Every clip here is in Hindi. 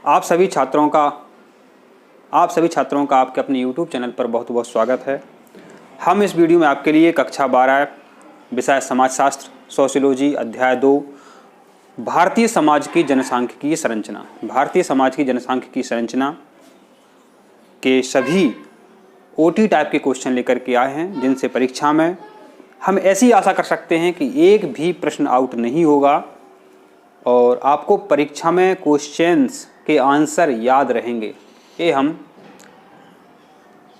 आप सभी छात्रों का आपके अपने YouTube चैनल पर बहुत बहुत स्वागत है। हम इस वीडियो में आपके लिए कक्षा 12 विषय समाजशास्त्र सोशियोलॉजी अध्याय 2 भारतीय समाज की जनसांख्यिकीय संरचना के सभी OT टाइप के क्वेश्चन लेकर के आए हैं, जिनसे परीक्षा में हम ऐसी आशा कर सकते हैं कि एक भी प्रश्न आउट नहीं होगा और आपको परीक्षा में क्वेश्चंस के आंसर याद रहेंगे। ये हम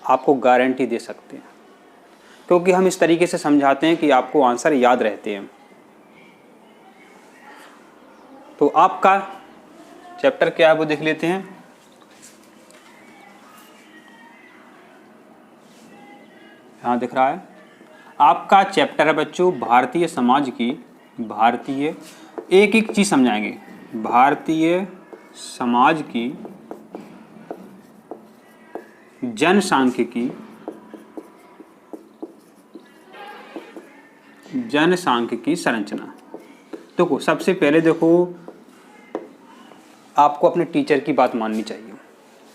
आपको गारंटी दे सकते हैं, क्योंकि हम इस तरीके से समझाते हैं कि आपको आंसर याद रहते हैं। तो आपका चैप्टर क्या है वो देख लेते हैं। यहाँ दिख रहा है आपका चैप्टर है बच्चों भारतीय समाज की एक एक चीज समझाएंगे। भारतीय समाज की जनसांख्यिकी संरचना। देखो सबसे पहले आपको अपने टीचर की बात माननी चाहिए।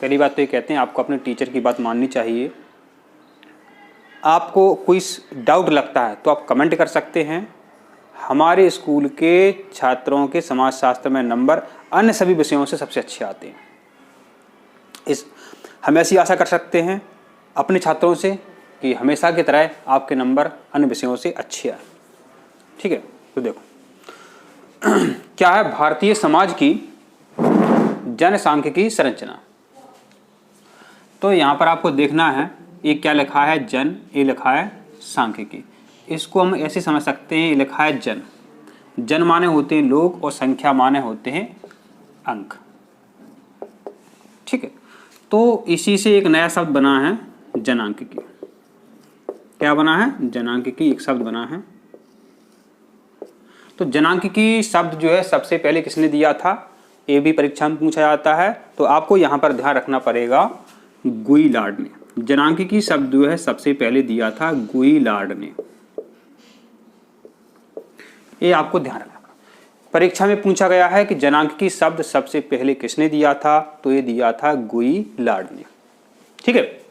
पहली बात तो ये कहते हैं आपको अपने टीचर की बात माननी चाहिए। आपको कोई डाउट लगता है तो आप कमेंट कर सकते हैं। हमारे स्कूल के छात्रों के समाजशास्त्र में नंबर अन्य सभी विषयों से सबसे अच्छे आते हैं। हम ऐसी आशा कर सकते हैं अपने छात्रों से कि हमेशा की तरह आपके नंबर अन्य विषयों से अच्छे आए। ठीक है, तो देखो क्या है भारतीय समाज की जनसांख्यिकी संरचना। तो यहाँ पर आपको देखना है ये क्या लिखा है जन, ये लिखा है सांख्यिकी। इसको हम ऐसे समझ सकते हैं, ये लिखा है जन माने होते हैं लोग और संख्या माने होते हैं अंक। ठीक है, तो इसी से एक नया शब्द बना है जनांकिकी। क्या बना है? जनांकिकी एक शब्द बना है। तो जनांकिकी शब्द जो है सबसे पहले किसने दिया था, ये भी परीक्षा में पूछा जाता है। तो आपको यहाँ पर ध्यान रखना पड़ेगा गुइलार्ड ने। जनांकिकी शब्द जो है सबसे पहले दिया था गुइलार्ड ने। ये आपको ध्यान रखना। परीक्षा में पूछा गया है कि जनांकिकी शब्द सबसे पहले किसने दिया था, तो ये दिया था गुइलार्ड ने। ठीक है,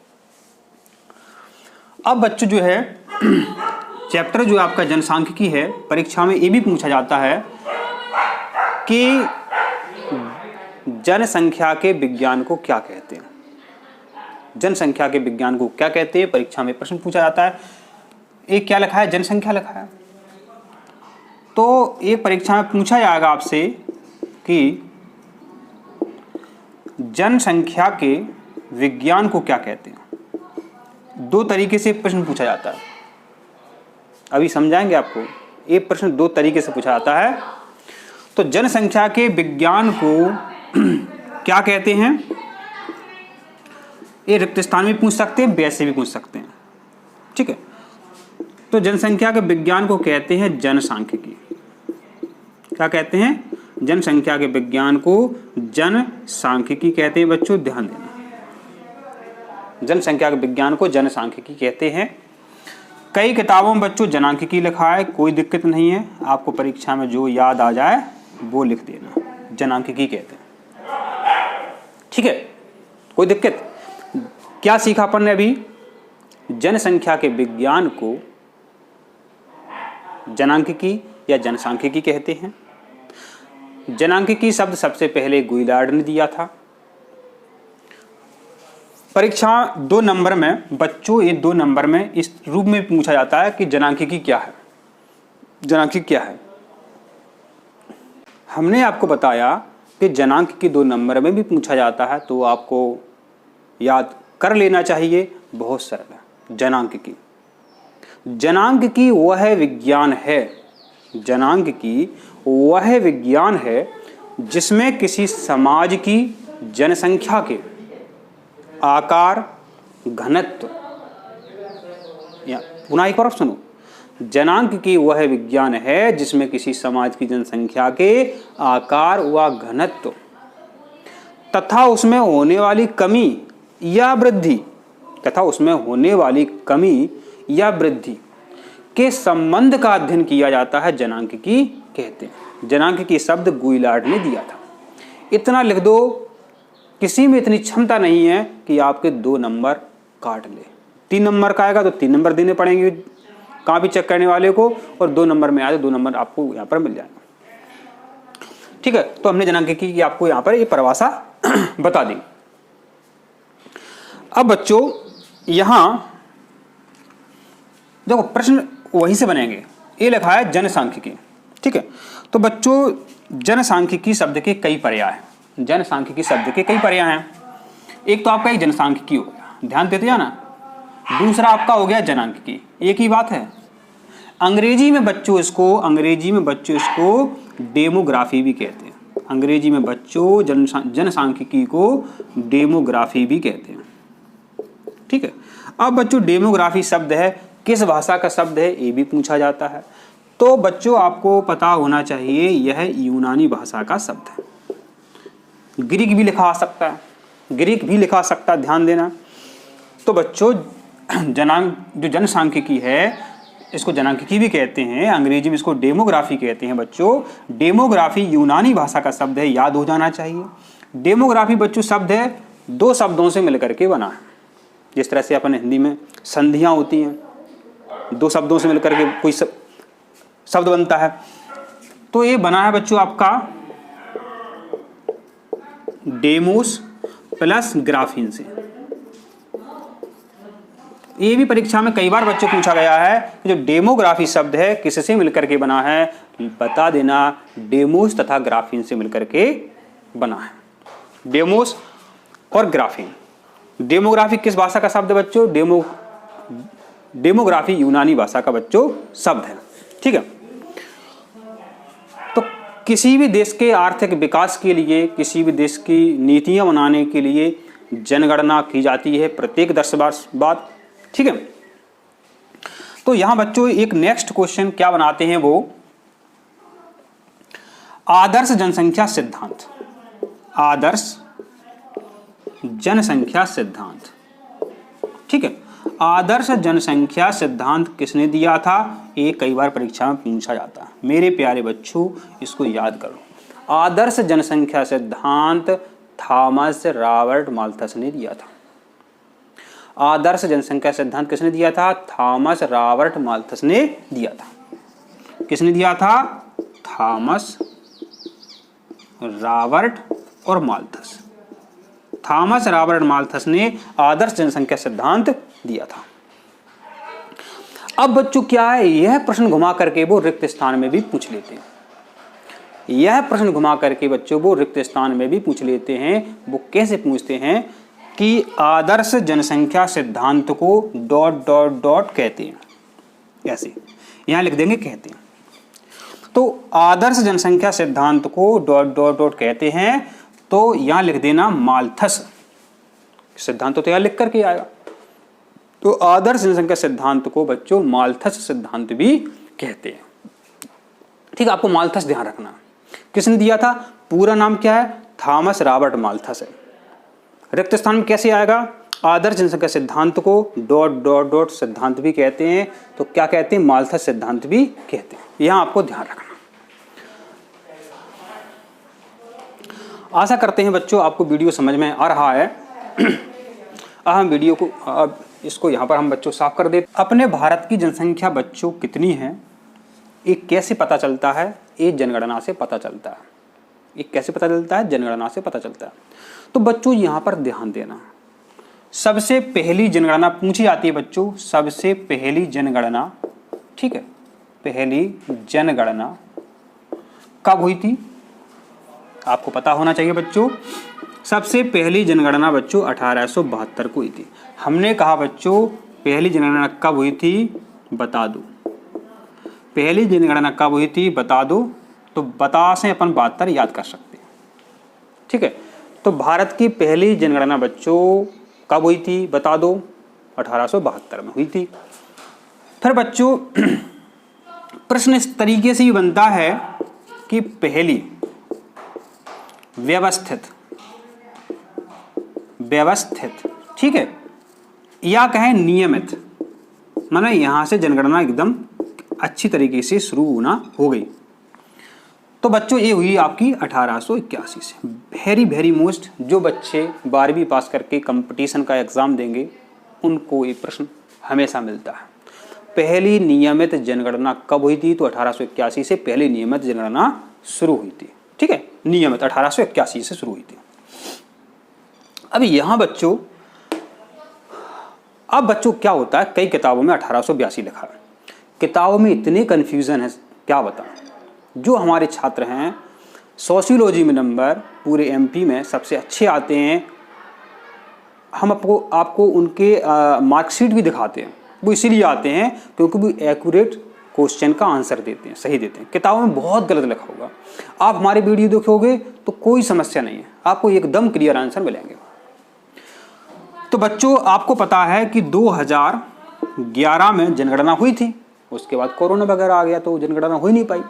अब बच्चों जो है चैप्टर जो आपका जनसांख्यिकी है, परीक्षा में ये भी पूछा जाता है कि जनसंख्या के विज्ञान को क्या कहते हैं। जनसंख्या के विज्ञान को क्या कहते हैं, परीक्षा में प्रश्न पूछा जाता है। एक क्या लिखा है, जनसंख्या लिखा है। तो एक परीक्षा में पूछा जाएगा आपसे कि जनसंख्या के विज्ञान को क्या कहते हैं। दो तरीके से प्रश्न पूछा जाता है, अभी समझाएंगे आपको। एक प्रश्न दो तरीके से पूछा जाता है। तो जनसंख्या के विज्ञान को क्या कहते हैं, ये रिक्त स्थान में पूछ सकते हैं, वैसे भी पूछ सकते हैं। ठीक है, तो जनसंख्या के विज्ञान को कहते हैं जनसांख्यिकी। क्या कहते हैं? जनसंख्या के विज्ञान को जनसांख्यिकी कहते हैं। बच्चों ध्यान देना, जनसंख्या के विज्ञान को जनसांख्यिकी कहते हैं। कई किताबों में बच्चों जनांकिकी लिखा है, कोई दिक्कत नहीं है। आपको परीक्षा में जो याद आ जाए वो लिख देना, जनांकिकी कहते हैं। ठीक है, कोई दिक्कत? क्या सीखा अपन ने अभी? जनसंख्या के विज्ञान को जनांकिकी या जनसांख्यिकी कहते हैं। जनांकिकी शब्द सबसे पहले गुइलार्ड ने दिया था। परीक्षा 2 नंबर में बच्चों, ये 2 नंबर में इस रूप में पूछा जाता है कि जनांकिकी क्या है, जनांकिकी क्या है। हमने आपको बताया कि जनांकिकी 2 नंबर में भी पूछा जाता है, तो आपको याद कर लेना चाहिए। बहुत सरल है जनांकिकी। जनांकिकी वह विज्ञान है, जनांकिकी वह विज्ञान है जिसमें किसी समाज की जनसंख्या के आकार, घनत्व, या पुनः एक बार सुनो, जनांकिकी वह विज्ञान है जिसमें किसी समाज की जनसंख्या के आकार व घनत्व तथा उसमें होने वाली कमी या वृद्धि के संबंध का अध्ययन किया जाता है, जनांकिकी कहते हैं। जनांकिकी शब्द गुइलार्ड ने दिया था। इतना लिख दो किसी में इतनी क्षमता नहीं है कि आपके 2 नंबर काट ले। 3 नंबर का आएगा तो 3 नंबर देने पड़ेंगे कॉपी चेक करने वाले को, और 2 नंबर में आए तो 2 नंबर आपको यहाँ पर मिल जाएगा। ठीक है, तो हमने जनांकिकी की आपको यहाँ पर ये परिभाषा बता दी। अब बच्चों यहाँ देखो प्रश्न वहीं से बनेंगे। ये लिखा है जनसांख्यिकी। ठीक है, तो बच्चों जनसांख्यिकी शब्द के कई पर्याय हैं। जनसांख्यिकी शब्द के कई पर्याय हैं। एक तो आपका एक जनसांख्यिकी हो गया, ध्यान देते जाना। दूसरा आपका हो गया जनांकिकी, एक ही बात है। अंग्रेजी में बच्चों इसको डेमोग्राफी भी कहते हैं। अंग्रेजी में बच्चों जनसांख्यिकी को डेमोग्राफी भी कहते हैं। ठीक है, अब बच्चों डेमोग्राफी शब्द है, किस भाषा का शब्द है ये भी पूछा जाता है। तो बच्चों आपको पता होना चाहिए यह यूनानी भाषा का शब्द है। ग्रीक भी लिखा आ सकता है, ध्यान देना। तो बच्चों जो जनसांख्यिकी है इसको जनांकिकी भी कहते हैं, अंग्रेजी में इसको डेमोग्राफी कहते हैं। बच्चों डेमोग्राफी यूनानी भाषा का शब्द है, याद हो जाना चाहिए। डेमोग्राफी बच्चों शब्द है 2 शब्दों से मिलकर के बना है। जिस तरह से अपन हिंदी में संधियां होती हैं, 2 शब्दों से मिलकर के कोई शब्द बनता है, तो ये बना है बच्चों आपका डेमोस प्लस ग्राफीन से। ये भी परीक्षा में कई बार बच्चों पूछा गया है कि जो डेमोग्राफी शब्द है किससे मिलकर के बना है, बता देना। डेमोस तथा ग्राफीन से मिलकर के बना है, डेमोस और ग्राफीन। डेमोग्राफी किस भाषा का शब्द है बच्चों? डेमोग्राफी यूनानी भाषा का बच्चों शब्द है। ठीक है, तो किसी भी देश के आर्थिक विकास के लिए, किसी भी देश की नीतियां बनाने के लिए जनगणना की जाती है प्रत्येक 10 वर्ष बाद। ठीक है, तो यहां बच्चों एक नेक्स्ट क्वेश्चन क्या बनाते हैं, वो आदर्श जनसंख्या सिद्धांत। आदर्श जनसंख्या सिद्धांत। ठीक है, आदर्श जनसंख्या सिद्धांत किसने दिया था? ये कई बार परीक्षा में पूछा जाता है। मेरे प्यारे बच्चों इसको याद करो। आदर्श जनसंख्या सिद्धांत थॉमस रॉबर्ट माल्थस ने दिया था। आदर्श जनसंख्या सिद्धांत किसने दिया था? थॉमस रॉबर्ट माल्थस ने दिया था। किसने दिया था? थॉमस रॉबर्ट और माल्थस। थॉमस रॉबर्ट माल्थस ने आदर्श जनसंख्या सिद्धांत दिया था। अब बच्चों क्या है, यह प्रश्न घुमा करके वो रिक्त स्थान में भी पूछ लेते हैं। यह प्रश्न घुमा करके बच्चों वो रिक्त स्थान में भी पूछ लेते हैं। वो कैसे पूछते हैं कि आदर्श जनसंख्या सिद्धांत को ... कहते हैं। ऐसे यहां लिख देंगे कहते हैं। तो आदर्श जनसंख्या सिद्धांत को ... कहते हैं, तो यहां लिख देना माल्थस सिद्धांत। तो यहां लिख करके आएगा। तो आदर्श जनसंख्या सिद्धांत को बच्चों माल्थस सिद्धांत भी कहते हैं। ठीक है, आपको माल्थस ध्यान रखना। किसने दिया था? पूरा नाम क्या है? थॉमस रॉबर्ट माल्थस है। रिक्त स्थान में कैसे आएगा? आदर्श जनसंख्या सिद्धांत को ... सिद्धांत भी कहते हैं। तो क्या कहते हैं? माल्थस सिद्धांत भी कहते हैं। यहां आपको ध्यान रखना। आशा करते हैं बच्चों आपको वीडियो समझ में आ रहा है। अब हम वीडियो को इसको यहाँ पर हम बच्चों साफ कर देते। अपने भारत की जनसंख्या बच्चों कितनी है, ये कैसे पता चलता है? ये जनगणना से पता चलता है। ये कैसे पता चलता है? जनगणना से पता चलता है। तो बच्चों यहाँ पर ध्यान देना, सबसे पहली जनगणना पूछी जाती है बच्चों। सबसे पहली जनगणना, ठीक है, पहली जनगणना कब हुई थी? आपको पता होना चाहिए बच्चों। सबसे पहली जनगणना बच्चों 1872 को हुई थी। हमने कहा बच्चों पहली जनगणना कब हुई थी? बता दो। पहली जनगणना कब हुई थी? बता दो। तो बता से अपन 72 याद कर सकते हैं। ठीक है, तो भारत की पहली जनगणना बच्चों कब हुई थी? बता दो। 1872 में हुई थी। फिर बच्चों प्रश्न इस तरीके से ही बनता है कि पहली व्यवस्थित, ठीक है, या कहें नियमित, माने यहां से जनगणना एकदम अच्छी तरीके से शुरू होना हो गई। तो बच्चों ये हुई आपकी 1881 से। वेरी वेरी मोस्ट, जो बच्चे 12वीं पास करके कंपटीशन का एग्ज़ाम देंगे उनको ये प्रश्न हमेशा मिलता है। पहली नियमित जनगणना कब हुई थी? तो 1881 से पहली नियमित जनगणना शुरू हुई थी। ठीक है, नियमित 1881 से शुरू हुई थी। अब यहाँ बच्चों, अब बच्चों क्या होता है, कई किताबों में 1882 लिखा है, किताबों में इतने कन्फ्यूज़न है क्या बताएं। जो हमारे छात्र हैं सोशियोलॉजी में नंबर पूरे एमपी में सबसे अच्छे आते हैं, हम आपको उनके मार्कशीट भी दिखाते हैं। वो इसीलिए आते हैं क्योंकि वो एक्यूरेट क्वेश्चन का आंसर देते हैं, सही देते हैं। किताबों में बहुत गलत लिखा होगा, आप हमारी वीडियो देखोगे तो कोई समस्या नहीं है, आपको एकदम क्लियर आंसर मिलेंगे। तो बच्चों आपको पता है कि 2011 में जनगणना हुई थी, उसके बाद कोरोना वगैरह आ गया तो जनगणना हो ही नहीं पाई।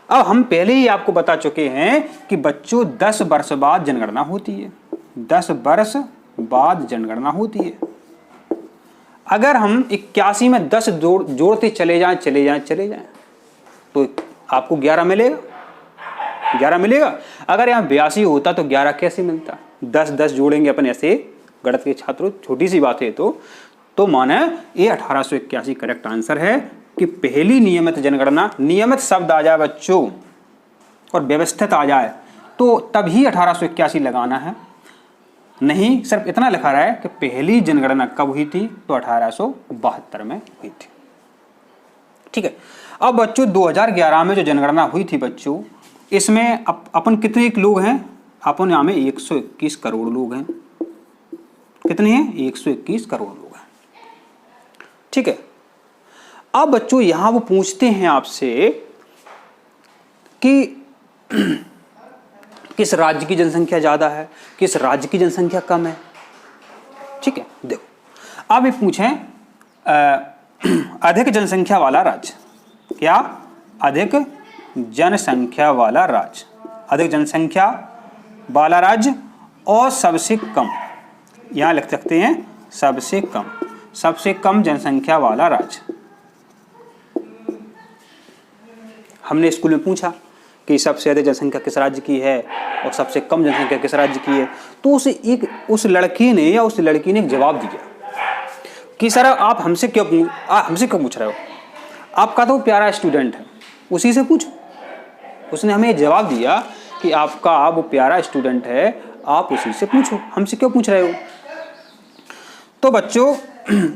अब हम पहले ही आपको बता चुके हैं कि बच्चों 10 वर्ष बाद जनगणना होती है, 10 वर्ष बाद जनगणना होती है। अगर हम 81 में 10 जोड़ते चले जाएं तो आपको 11 मिलेगा, 11 मिलेगा। अगर यहाँ 82 होता तो 11 कैसे मिलता? 10 जोड़ेंगे अपन ऐसे, गणित के छात्रों छोटी सी बात है तो माने ये 1881 करेक्ट आंसर है कि पहली नियमित जनगणना, नियमित शब्द आ जाए बच्चों और व्यवस्थित आ जाए तो तभी 1881 लगाना है, नहीं सिर्फ इतना लिखा रहा है कि पहली जनगणना कब हुई थी? तो 1872 में हुई थी। ठीक है, अब बच्चों 2011 में जो जनगणना हुई थी बच्चों, इसमें अपन कितने लोग हैं? अपन यहाँ में 121 करोड़ लोग हैं। कितने हैं? 121 करोड़ लोग हैं। ठीक है, अब बच्चों यहां वो पूछते हैं आपसे कि किस राज्य की जनसंख्या ज्यादा है, किस राज्य की जनसंख्या कम है। ठीक है, देखो अब ये पूछें अधिक जनसंख्या वाला राज्य, क्या? अधिक जनसंख्या वाला राज्य, अधिक जनसंख्या वाला राज्य और सबसे कम, यहां लिख सकते हैं सबसे कम जनसंख्या वाला राज्य। हमने स्कूल में पूछा कि सबसे अधिक जनसंख्या किस राज्य की है और सबसे कम जनसंख्या किस राज्य की है, तो उस लड़के ने या उस लड़की ने एक जवाब दिया कि सर आप हमसे क्यों पूछ रहे हो, आपका तो प्यारा स्टूडेंट है, उसी से पूछो। उसने हमें जवाब दिया कि आपका वो प्यारा स्टूडेंट है, आप उसी से पूछो, हमसे क्यों पूछ रहे हो। तो बच्चों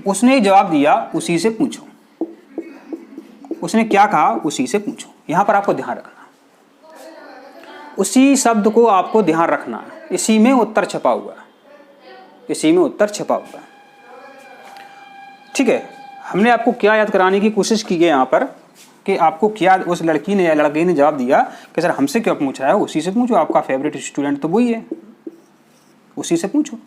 उसने जवाब दिया उसी से पूछो। उसने क्या कहा? उसी से पूछो। यहां पर आपको ध्यान रखना, उसी शब्द को आपको ध्यान रखना है, इसी में उत्तर छपा हुआ है, इसी में उत्तर छपा हुआ है। ठीक है, हमने आपको क्या याद कराने की कोशिश की है यहाँ पर कि आपको क्या, उस लड़की ने या लड़के ने जवाब दिया कि सर हमसे क्यों पूछ रहा है, उसी से पूछो, आपका फेवरेट स्टूडेंट तो वही है, उसी से पूछो।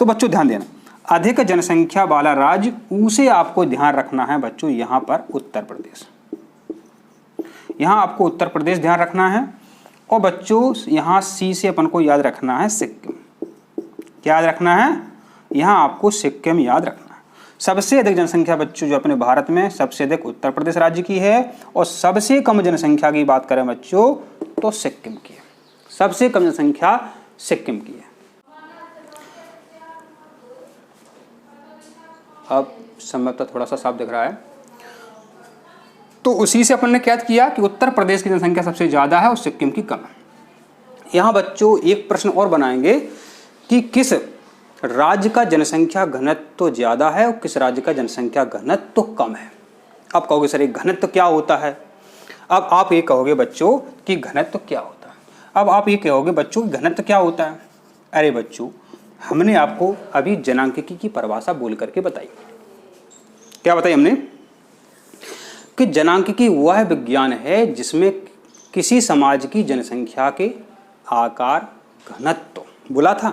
तो बच्चों ध्यान देना, अधिक जनसंख्या वाला राज्य, उसे आपको ध्यान रखना है बच्चों, यहाँ पर उत्तर प्रदेश, यहाँ आपको उत्तर प्रदेश ध्यान रखना है। और बच्चों यहाँ सी से अपन को याद रखना है सिक्किम। क्या याद रखना है? यहाँ आपको सिक्किम याद रखना है। सबसे अधिक जनसंख्या बच्चों जो अपने भारत में, सबसे अधिक उत्तर प्रदेश राज्य की है, और सबसे कम जनसंख्या की बात करें बच्चों तो सिक्किम की है, सबसे कम जनसंख्या सिक्किम की है। अब संभवतः थोड़ा सा साफ दिख रहा है। तो उसी से अपन ने क्या किया कि उत्तर प्रदेश की जनसंख्या सबसे ज़्यादा है और सिक्किम की कम है। यहाँ बच्चों एक प्रश्न और बनाएंगे कि किस राज्य का जनसंख्या घनत्व तो ज़्यादा है और किस राज्य का जनसंख्या घनत्व तो कम है। आप कहोगे सर ये घनत्व क्या होता है? अब आप ये कहोगे बच्चों कि घनत्व क्या होता है। अब आप ये कहोगे बच्चों कि घनत्व क्या होता है। अरे बच्चों हमने आपको अभी जनांकिकी की परिभाषा बोल करके बताई। क्या बताई हमने? कि जनांकिकी वह विज्ञान है जिसमें किसी समाज की जनसंख्या के आकार घनत्व, बोला था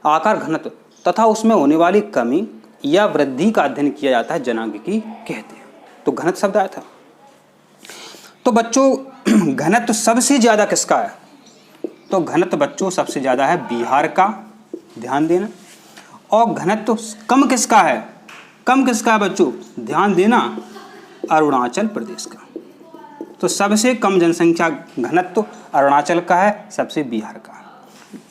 आकार घनत्व, तथा उसमें होने वाली कमी या वृद्धि का अध्ययन किया जाता है, जनांकिकी कहते हैं। तो घनत्व शब्द आया था। तो बच्चों घनत्व सबसे ज्यादा किसका है? तो घनत्व बच्चों सबसे ज्यादा है बिहार का, ध्यान देना। और घनत्व कम किसका है? कम किसका है बच्चों? ध्यान देना, अरुणाचल प्रदेश का। तो सबसे कम जनसंख्या घनत्व अरुणाचल का है, सबसे बिहार का है।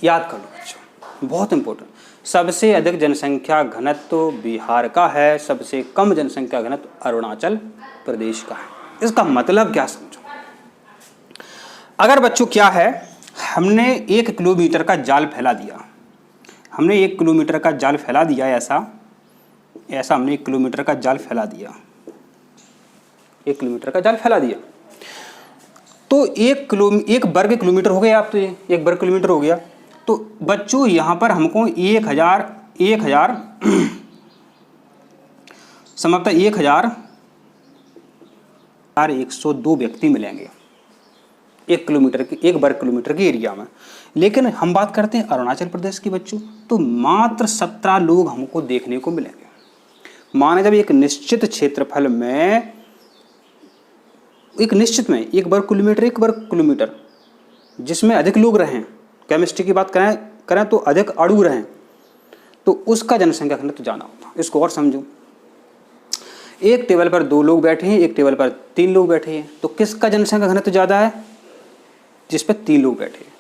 याद कर लो बच्चों, बहुत इंपॉर्टेंट। सबसे अधिक जनसंख्या घनत्व बिहार का है, सबसे कम जनसंख्या घनत्व अरुणाचल प्रदेश का है। इसका मतलब क्या समझो। अगर बच्चों क्या है, हमने 1 किलोमीटर का जाल फैला दिया, हमने 1 किलोमीटर का जाल फैला दिया, ऐसा हमने 1 किलोमीटर का जाल फैला दिया, 1 किलोमीटर का जाल फैला दिया, तो 1 वर्ग किलोमीटर हो गया। आप तो ये 1 वर्ग किलोमीटर हो गया। तो बच्चों यहाँ पर हमको 1000 समाप्त 1102 व्यक्ति मिलेंगे 1 वर्ग किलोमीटर के एरिया में। लेकिन हम बात करते हैं अरुणाचल प्रदेश की बच्चों, तो मात्र 17 लोग हमको देखने को मिलेंगे। माने जब एक निश्चित क्षेत्रफल में, एक निश्चित में 1 वर्ग किलोमीटर जिसमें अधिक लोग रहें, केमिस्ट्री की बात करें तो अधिक अणु रहें, तो उसका जनसंख्या घनत्व ज़्यादा होता। इसको और समझो, एक टेबल पर 2 लोग बैठे हैं, एक टेबल पर 3 लोग बैठे हैं, तो किसका जनसंख्या घनत्व ज़्यादा है? जिस पर 3 लोग बैठे हैं।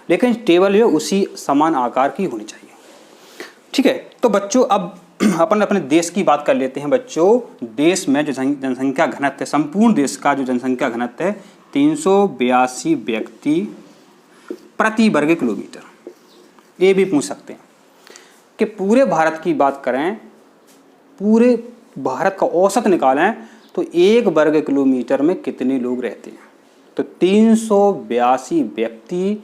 लेकिन टेबल जो उसी समान आकार की होनी चाहिए। ठीक है, तो बच्चों अब अपन अपने देश की बात कर लेते हैं। बच्चों देश में जो जनसंख्या घनत्व है, संपूर्ण देश का जो जनसंख्या घनत्व है 382 व्यक्ति प्रति वर्ग किलोमीटर। ये भी पूछ सकते हैं कि पूरे भारत की बात करें, पूरे भारत का औसत निकालें तो 1 वर्ग किलोमीटर में कितने लोग रहते हैं? तो 382 व्यक्ति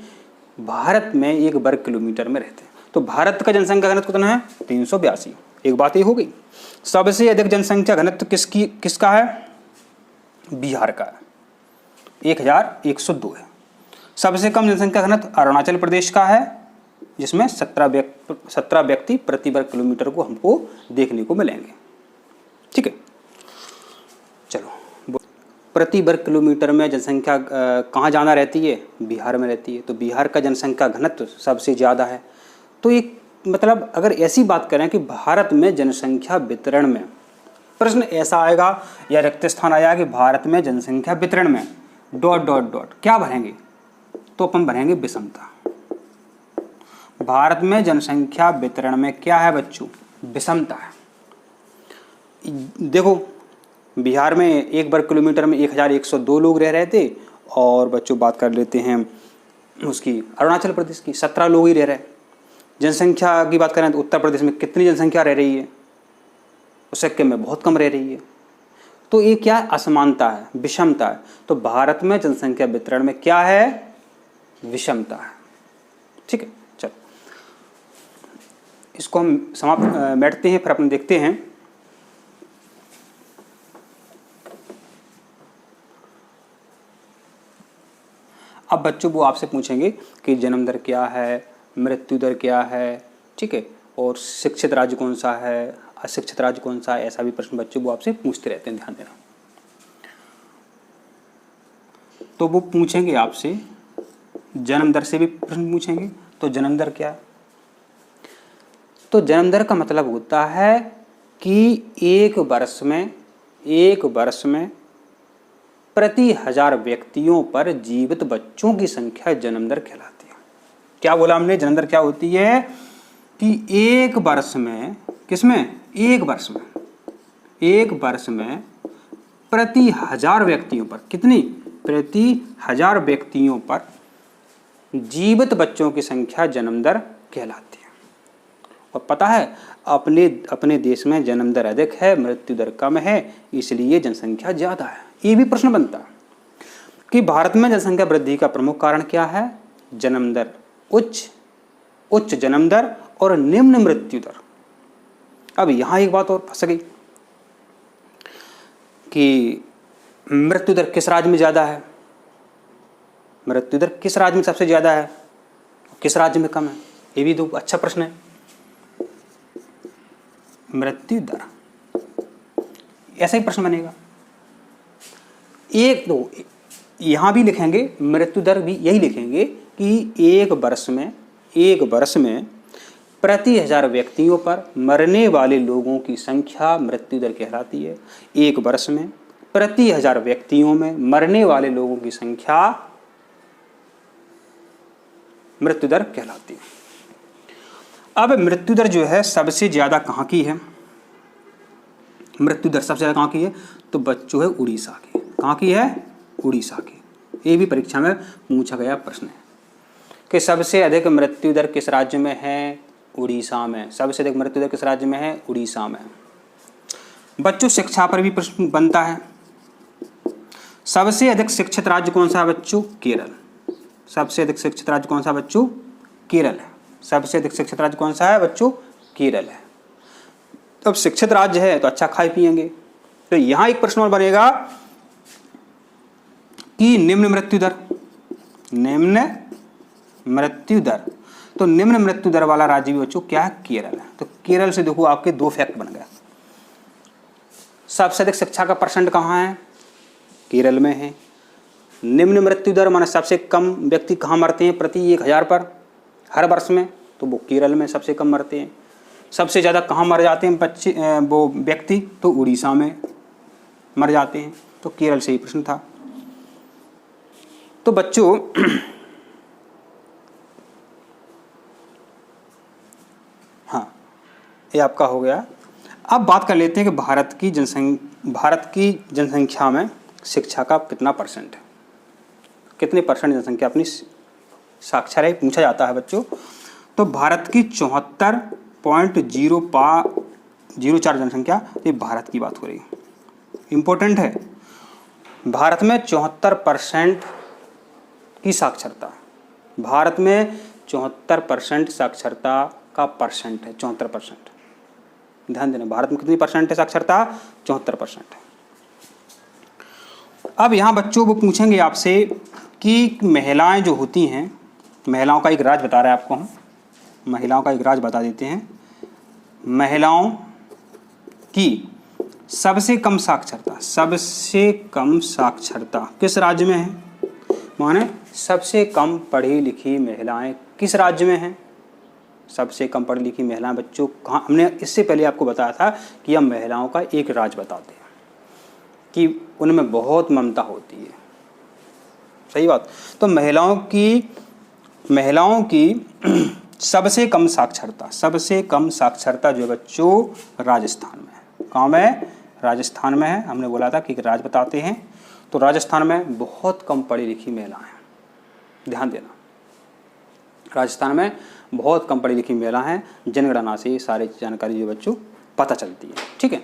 भारत में 1 वर्ग किलोमीटर में रहते हैं। तो भारत का जनसंख्या घनत्व कितना है? 382। एक बात ये हो गई। सबसे अधिक जनसंख्या घनत्व किसका है? बिहार का है, 1102 है। सबसे कम जनसंख्या घनत्व अरुणाचल प्रदेश का है, जिसमें 17 व्यक्ति प्रति वर्ग किलोमीटर को हमको देखने को मिलेंगे। ठीक है, चलो, प्रति वर्ग किलोमीटर में जनसंख्या कहाँ ज़्यादा रहती है? बिहार में रहती है। तो बिहार का जनसंख्या घनत्व सबसे ज़्यादा है। तो ये मतलब अगर ऐसी बात करें कि भारत में जनसंख्या वितरण में, प्रश्न ऐसा आएगा या रिक्त स्थान आया कि भारत में जनसंख्या वितरण में ... क्या भरेंगे? तो अपन भरेंगे विषमता। भारत में जनसंख्या वितरण में क्या है बच्चों? विषमता है। देखो, बिहार में 1 वर्ग किलोमीटर में 1102 लोग रह रहे थे, और बच्चों बात कर लेते हैं उसकी अरुणाचल प्रदेश की, 17 लोग ही रह रहे हैं। जनसंख्या की बात करें तो उत्तर प्रदेश में कितनी जनसंख्या रह रही है? सिक्किम में बहुत कम रह रही है। तो ये क्या है? असमानता है, विषमता है। तो भारत में जनसंख्या वितरण में क्या है? विषमता है। ठीक है, चलो इसको हम समाप्त बैठते हैं, फिर अपन देखते हैं अब बच्चों वो आपसे पूछेंगे कि जन्म दर क्या है, मृत्यु दर क्या है, ठीक है, और शिक्षित राज्य कौन सा है, अशिक्षित राज्य कौन सा है। ऐसा भी प्रश्न बच्चों वो आपसे पूछते रहते हैं, ध्यान देना। तो वो पूछेंगे आपसे जन्म दर से भी प्रश्न पूछेंगे। तो जन्म दर क्या है? तो जन्म दर का मतलब होता है कि एक वर्ष में प्रति 1000 व्यक्तियों पर जीवित बच्चों की संख्या जन्म दर कहलाती है। क्या बोला हमने? जन्म दर क्या होती है कि एक वर्ष में, किसमें? एक वर्ष में प्रति 1000 व्यक्तियों पर, कितनी? प्रति 1000 व्यक्तियों पर जीवित बच्चों की संख्या जन्म दर कहलाती है। और पता है अपने देश में जन्म दर अधिक है, मृत्यु दर कम है, इसलिए जनसंख्या ज़्यादा है। ये भी प्रश्न बनता है कि भारत में जनसंख्या वृद्धि का प्रमुख कारण क्या है? जन्म दर, उच्च जन्म दर और निम्न मृत्यु दर। अब यहाँ एक बात और फंस गई कि मृत्यु दर किस राज्य में ज़्यादा है? मृत्यु दर किस राज्य में सबसे ज़्यादा है, किस राज्य में कम है? ये भी तो अच्छा प्रश्न है। मृत्यु दर, ऐसा ही प्रश्न बनेगा। एक दो यहाँ भी लिखेंगे, मृत्यु दर भी यही लिखेंगे कि एक वर्ष में प्रति 1000 व्यक्तियों पर मरने वाले लोगों की संख्या मृत्यु दर कहलाती है। एक वर्ष में प्रति 1000 व्यक्तियों में मरने वाले लोगों की संख्या मृत्यु दर कहलाती है। अब मृत्यु दर जो है सबसे ज्यादा कहाँ की है? मृत्यु दर सबसे ज्यादा कहाँ की है? तो बच्चों है उड़ीसा की। कहाँ की है? उड़ीसा की। ये भी परीक्षा में पूछा गया प्रश्न है कि सबसे अधिक मृत्यु दर किस राज्य में है? उड़ीसा में। सबसे अधिक मृत्यु दर किस राज्य में है? उड़ीसा में। बच्चों शिक्षा पर भी प्रश्न बनता है। सबसे अधिक शिक्षित राज्य कौन सा है बच्चों? केरल। सबसे अधिक शिक्षित राज्य कौन सा है बच्चों? केरल है। सबसे अधिक शिक्षित राज्य कौन सा है बच्चों? केरल है। अब शिक्षित राज्य है तो अच्छा खाए पिएंगे। तो यहां एक प्रश्न और बनेगा कि निम्न मृत्यु दर, निम्न मृत्यु दर, तो निम्न मृत्यु दर वाला राज्य भी बच्चों क्या है? केरल है। तो केरल से देखो आपके 2 फैक्ट बन गए। सबसे अधिक शिक्षा का परसेंट कहाँ है? केरल में है। निम्न मृत्यु दर माने सबसे कम व्यक्ति कहाँ मरते हैं प्रति 1000 पर हर वर्ष में? तो वो केरल में सबसे कम मरते हैं। सबसे ज़्यादा कहाँ मर जाते हैं बच्चे वो व्यक्ति? तो उड़ीसा में मर जाते हैं। तो केरल से ही प्रश्न था। तो बच्चों हाँ, ये आपका हो गया। अब बात कर लेते हैं कि भारत की जनसंख्या में शिक्षा का कितना परसेंट है, कितने परसेंट जनसंख्या अपनी साक्षर है, पूछा जाता है बच्चों। तो भारत की 74.04 जनसंख्या, ये भारत की बात हो रही है, इंपॉर्टेंट है। भारत में 74% की साक्षरता, भारत में 74% साक्षरता का परसेंट है, 74%। ध्यान देना, भारत में कितनी परसेंट है साक्षरता? 74% है। अब यहाँ बच्चों वो पूछेंगे आपसे कि महिलाएं जो होती हैं, महिलाओं का एक राज बता रहा है आपको हम, महिलाओं का एक राज बता देते हैं। महिलाओं की सबसे कम साक्षरता, सबसे कम साक्षरता किस राज्य में है? माने सबसे कम पढ़ी लिखी महिलाएं किस राज्य में हैं? सबसे कम पढ़ी लिखी महिलाएं बच्चों कहाँ? हमने इससे पहले आपको बताया था कि हम महिलाओं का एक राज बताते हैं कि उनमें बहुत ममता होती है। सही बात। तो महिलाओं की सबसे कम साक्षरता, सबसे कम साक्षरता जो है बच्चों राजस्थान में है। कहाँ में? राजस्थान में है। हमने बोला था कि एक राज बताते हैं, तो राजस्थान में बहुत कम पढ़ी लिखी महिलाएं हैं। ध्यान देना, राजस्थान में बहुत कम पढ़ी लिखी महिला हैं। जनगणना से ये सारी जानकारी जो बच्चों पता चलती है। ठीक है।